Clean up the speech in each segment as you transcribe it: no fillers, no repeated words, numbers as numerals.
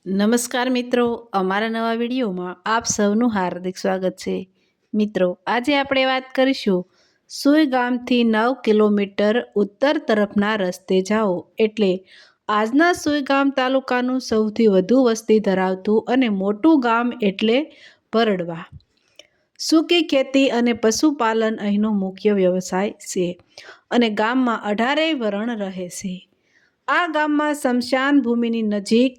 નમસ્કાર મિત્રો, અમારા નવા વિડીયોમાં આપ સૌનું હાર્દિક સ્વાગત છે. મિત્રો, આજે આપણે વાત કરીશું સુઈ ગામથી 9 કિલોમીટર ઉત્તર તરફના રસ્તે જાઓ એટલે આજના સુઈગામ તાલુકાનું સૌથી વધુ વસ્તી ધરાવતું અને મોટું ગામ એટલે ભરડવા. સૂકી ખેતી અને પશુપાલન અહીંનો મુખ્ય વ્યવસાય છે અને ગામમાં 18 વરણ રહે છે. આ ગામમાં સ્મશાન ભૂમિની નજીક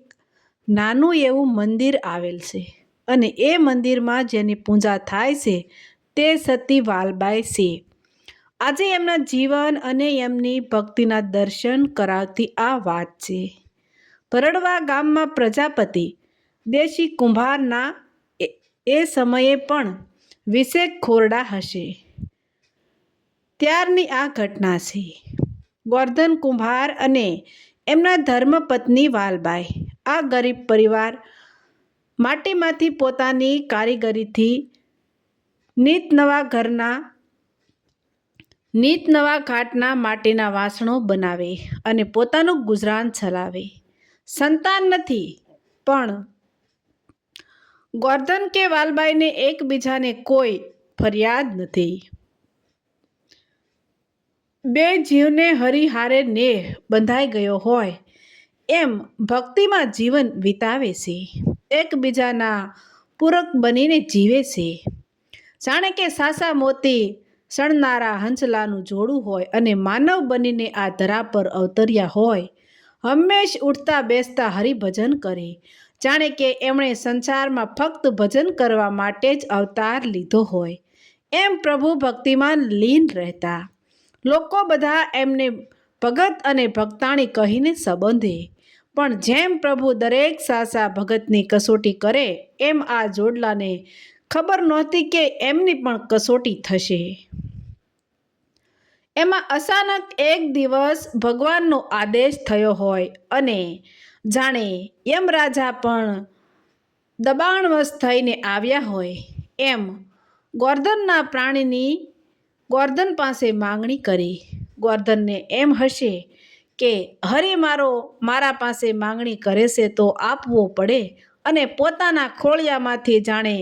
નાનું એવું મંદિર આવેલ છે અને એ મંદિરમાં જેની પૂજા થાય છે તે સતી વાલબાઈ છે. આજે એમના જીવન અને એમની ભક્તિના દર્શન કરાવતી આ વાત છે. ભરડવા ગામમાં પ્રજાપતિ દેશી કુંભારના એ સમયે પણ 20 ખોરડા હશે ત્યારની આ ઘટના છે. ગોરધન કુંભાર અને એમના ધર્મપત્ની વાલબાઈ આ ગરીબ પરિવાર માટીમાંથી પોતાની કારીગરીથી નીત નવા ઘાટના માટીના વાસણો બનાવે અને પોતાનું ગુજરાન ચલાવે. સંતાન નથી પણ ગોરધન કે વાલબાઈને એકબીજાને કોઈ ફરિયાદ નથી. બે જીવને હરી હારે નેહ બંધાઈ ગયો હોય એમ ભક્તિમાં જીવન વિતાવે છે. એકબીજાના પૂરક બનીને જીવે છે. જાણે કે સાસા મોતી સણનારા હંસલાનું જોડું હોય અને માનવ બનીને આ ધરા પર અવતર્યા હોય. હંમેશ ઉઠતા બેસતા હરિભજન કરે, જાણે કે એમણે સંસારમાં ફક્ત ભજન કરવા માટે જ અવતાર લીધો હોય એમ પ્રભુ ભક્તિમાં લીન રહેતા. લોકો બધા એમને ભગત અને ભક્તાણી કહીને સંબોધે. પણ જેમ પ્રભુ દરેક સાસા ભગતની કસોટી કરે એમ આ જોડલાને ખબર નહોતી કે એમની પણ કસોટી થશે. એમાં અચાનક એક દિવસ ભગવાનનો આદેશ થયો હોય અને જાણે યમરાજા પણ દબાણવશ થઈને આવ્યા હોય એમ ગોરધનના પ્રાણીની ગોરધન પાસે માંગણી કરી. ગોરધનને એમ હશે કે હરિ મારા પાસે માંગણી કરે છે તો આપવો પડે અને પોતાના ખોળિયામાંથી જાણે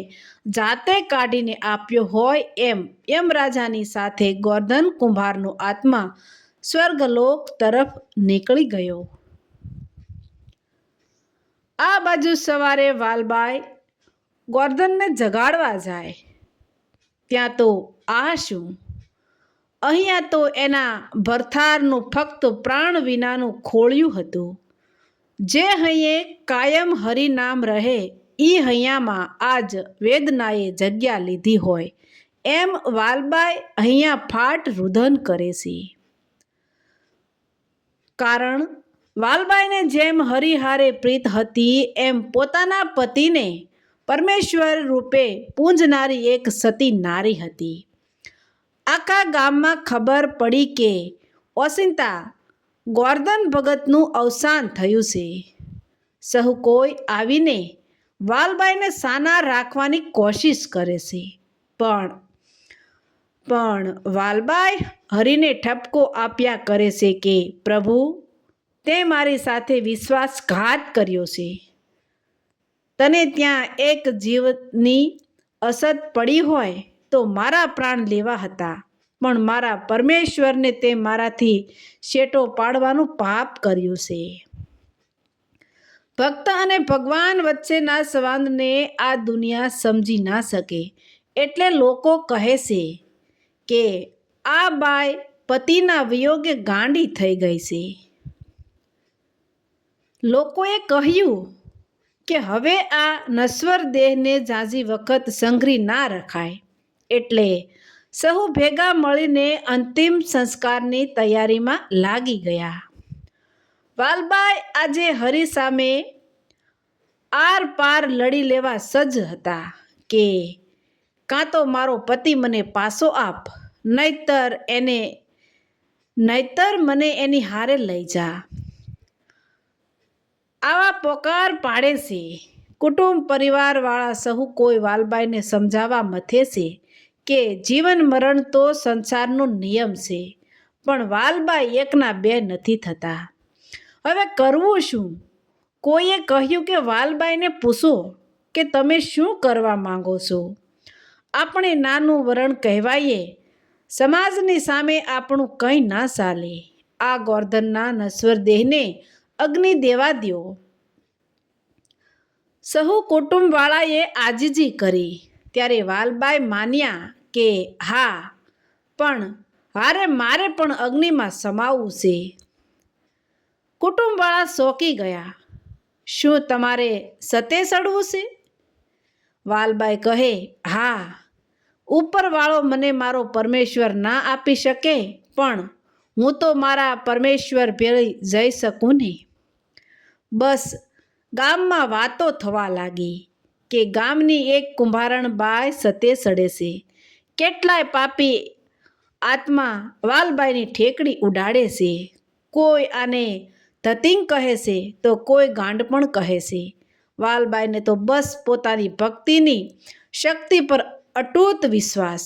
જાતે કાઢીને આપ્યો હોય એમ યમરાજાની સાથે ગોરધન કુંભારનો આત્મા સ્વર્ગલોક તરફ નીકળી ગયો. આ બાજુ સવારે વાલબાઈ ગોરધનને જગાડવા જાય ત્યાં તો આ શું! અહીંયા તો એના ભરથારનું ફક્ત પ્રાણ વિનાનું ખોળિયું હતું. જે હૈયે કાયમ હરિનામ રહે ઈ હૈયામાં આજ વેદનાએ જગ્યા લીધી હોય એમ વાલબાઈ અહીંયા ફાટ રુદન કરે છે. કારણ વાલબાઈને જેમ હરિહારે પ્રીત હતી એમ પોતાના પતિને પરમેશ્વર રૂપે પૂંજનારી એક સતી નારી હતી. આખા ગામમાં ખબર પડી કે ઓચિંતા ગોરધન ભગતનું અવસાન થયું છે. સહુ કોઈ આવીને વાલબાઈને સાના રાખવાની કોશિશ કરે છે. પણ વાલબાઈ હરિને ઠપકો આપ્યા કરે છે કે પ્રભુ, તે મારી સાથે વિશ્વાસઘાત કર્યો છે. તને ત્યાં એક જીવની અસત પડી હોય તો મારા પ્રાણ લેવા હતા, પણ મારા પરમેશ્વરને તે મારાથી શેટો પાડવાનું પાપ કર્યું છે. ભક્ત અને ભગવાન વચ્ચેના સંવાદને આ દુનિયા સમજી ના શકે એટલે લોકો કહે છે કે આ બાઈ પતિના વિયોગે ગાંડી થઈ ગઈ છે. લોકોએ કહ્યું કે હવે આ નશ્વર દેહને ઝાઝી વખત સંઘરી ના રખાય એટલે સહુ ભેગા મળીને અંતિમ સંસ્કારની તૈયારીમાં લાગી ગયા. વાલબાઈ આજે હરિ સામે આર પાર લડી લેવા સજ્જ હતા કે કાં તો મારો પતિ મને પાસો આપ, નહીતર મને એની હારે લઈ જા. આવા પોકાર પાડે છે. કુટુંબ પરિવારવાળા સહુ કોઈ વાલબાઈને સમજાવવા મથે છે કે જીવન મરણ તો સંસારનો નિયમ છે, પણ વાલબાઈ એકના બે નથી થતા. હવે કરવું શું? કોઈએ કહ્યું કે વાલબાઈને પૂછો કે તમે શું કરવા માંગો છો. આપણે નાનું વરણ કહેવાઈએ, સમાજની સામે આપણું કંઈ ના ચાલે. આ ગોરધનના નશ્વર દેહને અગ્નિ દેવા દ્યો. સહુ કુટુંબવાળાએ આજીજી કરી. ત્યારે વાલબાઈ માન્યા કે હા, પણ હારે મારે પણ અગ્નિમાં સમાવવું છે. કુટુંબવાળા ચોંકી ગયા. શું તમારે સતે ચડવું છે? વાલબાઈ કહે, હા, ઉપરવાળો મને મારો પરમેશ્વર ના આપી શકે, પણ હું તો મારા પરમેશ્વર ભેળી જઈ શકું ને. બસ ગામમાં વાતો થવા લાગી કે ગામની એક કુંભારણ બાઈ સતે ચડે છે. કેટલાય પાપી આત્મા વાલબાઈની ઠેકડી ઉડાડે છે. કોઈ આને ધતિંગ કહે છે તો કોઈ ગાંડપણ કહે છે. વાલબાઈને તો બસ પોતાની ભક્તિની શક્તિ પર અટૂટ વિશ્વાસ.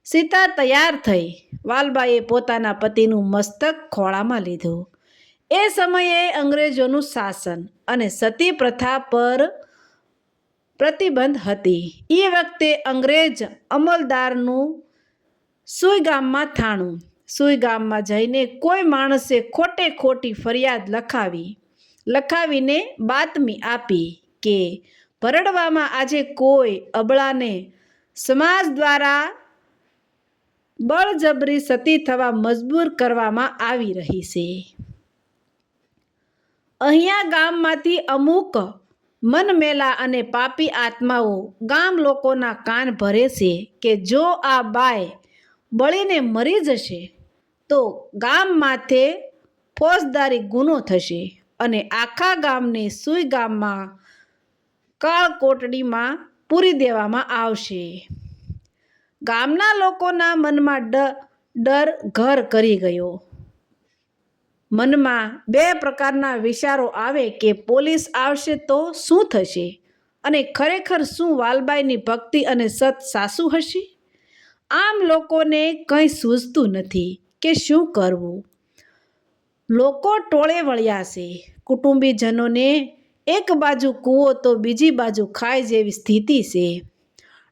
સીતા તૈયાર થઈ. વાલબાઈએ પોતાના પતિનું મસ્તક ખોળામાં લીધું. એ સમયે અંગ્રેજોનું શાસન અને સતી પ્રથા પર પ્રતિબંધ હતી. એ વખતે અંગ્રેજ અમલદારનું સુઈગામમાં થાણું. સુઈગામમાં જઈને કોઈ માણસે ખોટે ખોટી ફરિયાદ લખાવીને બાતમી આપી કે ભરડવામાં આજે કોઈ અબળાને સમાજ દ્વારા બળજબરી સતી થવા મજબૂર કરવામાં આવી રહી છે. અહીંયા ગામમાંથી અમુક મનમેલા અને પાપી આત્માઓ ગામ લોકોના કાન ભરે છે કે જો આ બાઈ બળીને મરી જશે તો ગામ માથે ફોજદારી ગુનો થશે અને આખા ગામને સુઈગામમાં કાળકોટડીમાં પૂરી દેવામાં આવશે. ગામના લોકોના મનમાં ડર ઘર કરી ગયો. મનમાં બે પ્રકારના વિચારો આવે કે પોલીસ આવશે તો શું થશે, અને ખરેખર શું વાલબાઈની ભક્તિ અને સત સાચું હશે? આમ લોકોને કંઈ સૂઝતું નથી કે શું કરવું. લોકો ટોળે વળ્યા છે. કુટુંબીજનોને એક બાજુ કૂવો તો બીજી બાજુ ખાય જેવી સ્થિતિ છે.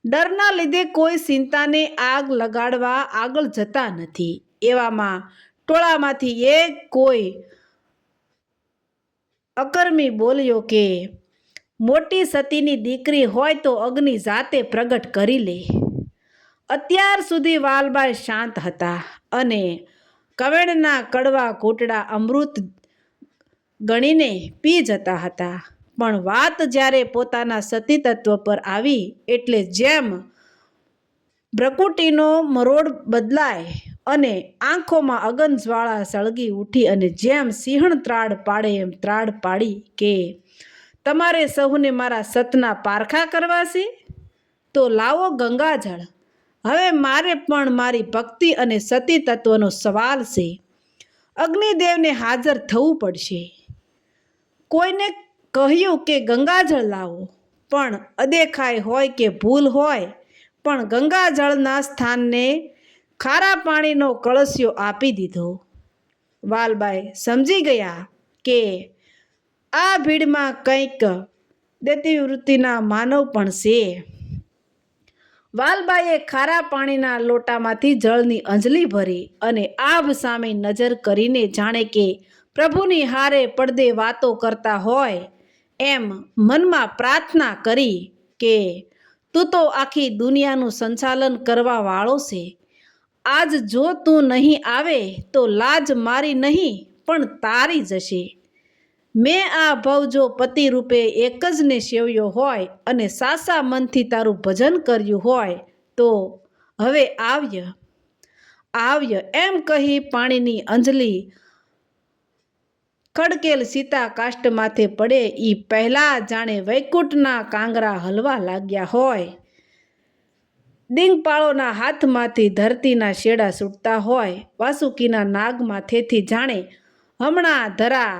ડરના લીધે કોઈ ચિંતાને આગ લગાડવા આગળ જતા નથી. એવામાં ટોળામાંથી એક કોઈ અકર્મી બોલ્યો કે મોટી સતીની દીકરી હોય તો અગ્નિ જાતે પ્રગટ કરી લે. અત્યાર સુધી વાલબાઈ શાંત હતા અને કવેણના કડવા ઘૂંટડા અમૃત ગણીને પી જતા હતા. પણ વાત જ્યારે પોતાના સતી તત્વ પર આવી એટલે જેમ ભ્રકુટીનો મરોડ બદલાય અને આંખોમાં અગનજ્વાળા સળગી ઉઠી અને જેમ સિંહણ ત્રાડ પાડે એમ ત્રાડ પાડી કે તમારે સહુને મારા સતના પારખા કરવા છે તો લાવો ગંગાજળ. હવે મારે પણ મારી ભક્તિ અને સતી તત્વનો સવાલ છે. અગ્નિદેવને હાજર થવું પડશે. કોઈને કહ્યું કે ગંગાજળ લાવો, પણ અદેખાઈ હોય કે ભૂલ હોય, પણ ગંગાજળના સ્થાનને ખારા પાણીનો કળશિયો આપી દીધો. વાલબાઈ સમજી ગયા કે આ ભીડમાં કંઈક દૈત્યવૃત્તિના માનવ પણ છે. વાલબાઈએ ખારા પાણીના લોટામાંથી જળની અંજલી ભરી અને આભ સામે નજર કરીને જાણે કે પ્રભુની હારે પડદે વાતો કરતા હોય એમ મનમાં પ્રાર્થના કરી કે તું તો આખી દુનિયાનું સંચાલન કરવા વાળો છે. આજ જો તું નહીં આવે તો લાજ મારી નહીં પણ તારી જશે. મેં આ ભવ જો પતિ રૂપે એક જ ને સેવ્યો હોય અને સાચા મનથી તારું ભજન કર્યું હોય તો હવે આવ્ય એમ કહી પાણીની અંજલી ખડકેલ સીતા કાષ્ઠ માથે પડે એ પહેલા જાણે વૈકુંઠના કાંગરા હલવા લાગ્યા હોય, દિંગપાળોના હાથમાંથી ધરતીના શેડા છૂટતા હોય, વાસુકીના નાગ માથેથી જાણે હમણાં ધરા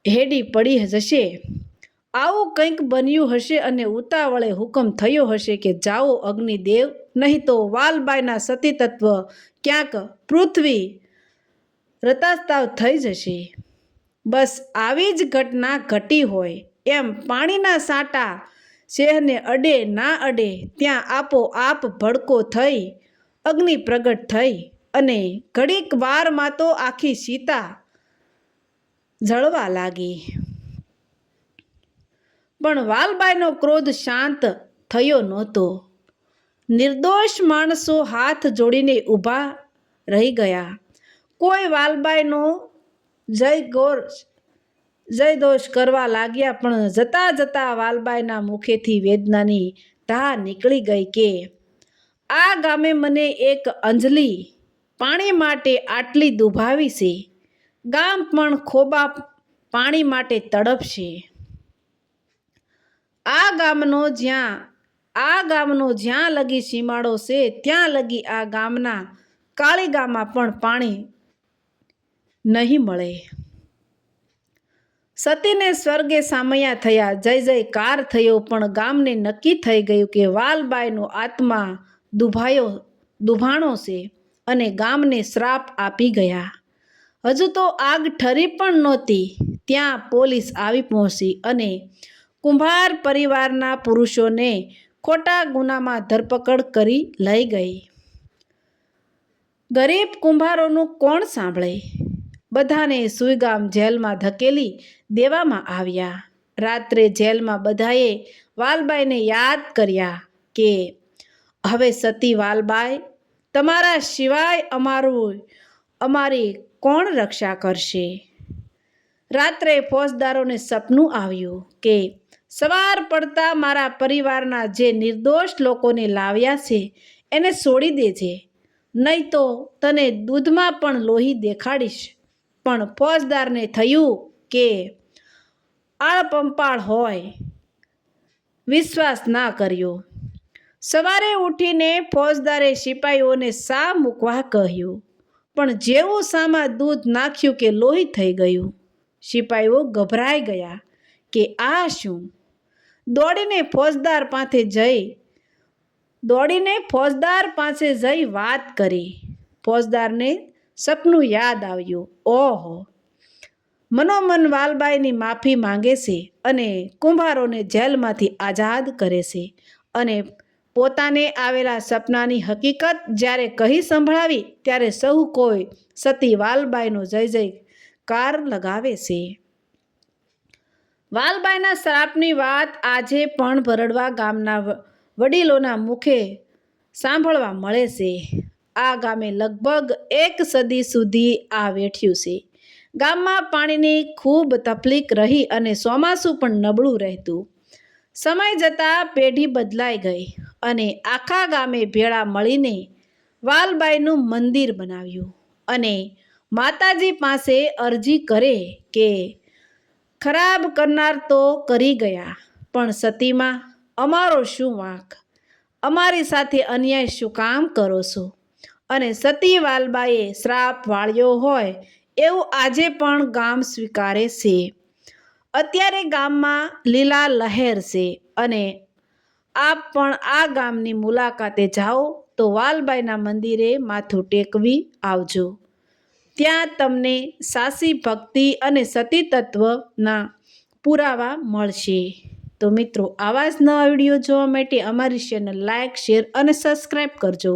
હેડી પડી જશે. આવું કંઈક બન્યું હશે અને ઉતાવળે હુકમ થયો હશે કે જાઓ અગ્નિદેવ, નહીં તો વાલબાઈના સતી તત્વ ક્યાંક પૃથ્વી રતાસ્તાવ થઈ જશે. બસ આવી જ ઘટના ઘટી હોય એમ પાણીના સાંટા શહેરને અડે ના અડે ત્યાં આપોઆપ ભડકો થઈ અગ્નિ પ્રગટ થઈ અને ઘડીક વારમાં તો આખી સીતા જળવા લાગી. પણ વાલબાઈનો ક્રોધ શાંત થયો નહોતો. નિર્દોષ માણસો હાથ જોડીને ઊભા રહી ગયા. કોઈ વાલબાઈનો જયદોષ કરવા લાગ્યા, પણ જતા જતા વાલબાઈના મુખેથી વેદનાની ધાર નીકળી ગઈ કે આ ગામે મને એક અંજલી પાણી માટે આટલી દુભાવી છે, ગામ પણ ખોબા પાણી માટે તડપશે. આ ગામનો જ્યાં લગી સીમાડો છે ત્યાં લગી આ ગામના કાળીગામાં પણ પાણી નહીં મળે. સતીને સ્વર્ગે સામૈયા થયા, જય જયકાર થયો, પણ ગામને નક્કી થઈ ગયું કે વાલબાઈનો આત્મા દુભાણો છે અને ગામને શ્રાપ આપી ગયા. હજુ તો આગ ઠરી પણ નહોતી ત્યાં પોલીસ આવી પહોંચી અને કુંભાર પરિવારના પુરુષોને ખોટા ગુનામાં ધરપકડ કરી લઈ ગઈ. ગરીબ કુંભારોનું કોણ સાંભળે? બધાને સુઈગામ જેલમાં ધકેલી દેવામાં આવ્યા. રાત્રે જેલમાં બધાએ વાલબાઈને યાદ કર્યા કે હવે સતી વાલબાઈ, તમારા સિવાય અમારી કોણ રક્ષા કરશે? રાત્રે ફોજદારોને સપનું આવ્યું કે સવાર પડતા મારા પરિવારના જે નિર્દોષ લોકોને લાવ્યા છે એને છોડી દેજે, નહીં તો તને દૂધમાં પણ લોહી દેખાડીશ. પણ ફોજદારને થયું કે આળપંપાળ હોય, વિશ્વાસ ના કર્યો. સવારે ઉઠીને ફોજદારે સિપાહીઓને શા મૂકવા કહ્યું, પણ જેવું શામાં દૂધ નાખ્યું કે લોહી થઈ ગયું. સિપાહીઓ ગભરાઈ ગયા કે આ શું? દોડીને ફોજદાર પાસે જઈ વાત કરી. ફોજદારને સપનું યાદ આવ્યું. ઓહો, મનોમન વાલબાઈની માફી માંગે છે અને કુંભારોને જેલમાંથી આઝાદ કરે છે. અને પોતાને આવેલા સપનાની હકીકત જ્યારે કહી સંભળાવી ત્યારે સૌ કોઈ સતી વાલબાઈનો જય જયકાર લગાવે છે. વાલબાઈના શ્રાપની વાત આજે પણ ભરડવા ગામના વડીલોના મુખે સાંભળવા મળે છે. આ ગામે લગભગ 1 સદી સુધી આ વેઠ્યું છે. ગામમાં પાણીની ખૂબ તકલીફ રહી અને ચોમાસું પણ નબળું રહેતું. સમય જતાં પેઢી બદલાઈ ગઈ અને આખા ગામે ભેળા મળીને વાલબાઈનું મંદિર બનાવ્યું અને માતાજી પાસે અરજી કરે કે ખરાબ કરનાર તો કરી ગયા, પણ સતીમાં અમારો શું વાંક? અમારી સાથે અન્યાય શું કામ કરો છો? અને સતી વાલબાઈએ શ્રાપ વાળ્યો હોય એવું આજે પણ ગામ સ્વીકારે છે. અત્યારે ગામમાં લીલા લહેર છે અને આપ પણ આ ગામની મુલાકાતે જાઓ તો વાલબાઈના મંદિરે માથું ટેકવી આવજો. ત્યાં તમને સાચી ભક્તિ અને સતી તત્વના પુરાવા મળશે. તો મિત્રો, આવા જ નવા વિડીયો જોવા માટે અમારી ચેનલ લાઇક, શેર અને સબસ્ક્રાઈબ કરજો.